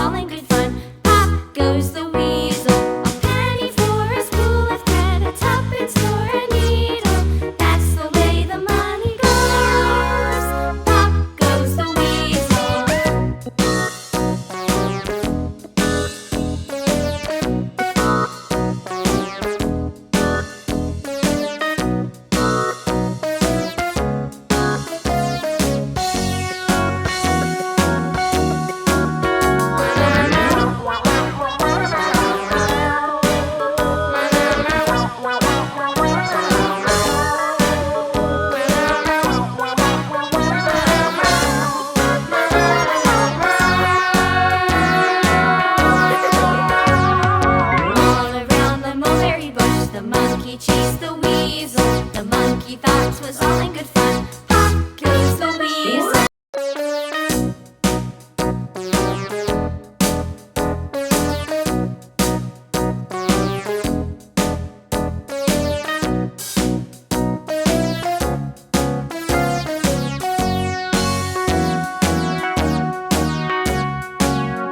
all in good fun. Pop goes the weasel, a penny for a spool of thread, a tuppence for a needle. That's the way the money goes. Pop goes the weasel. The monkey chased the weasel. The monkey thought 'twas all in good fun. Pop goes the weasel.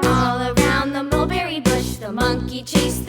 All around the mulberry bush, the monkey chased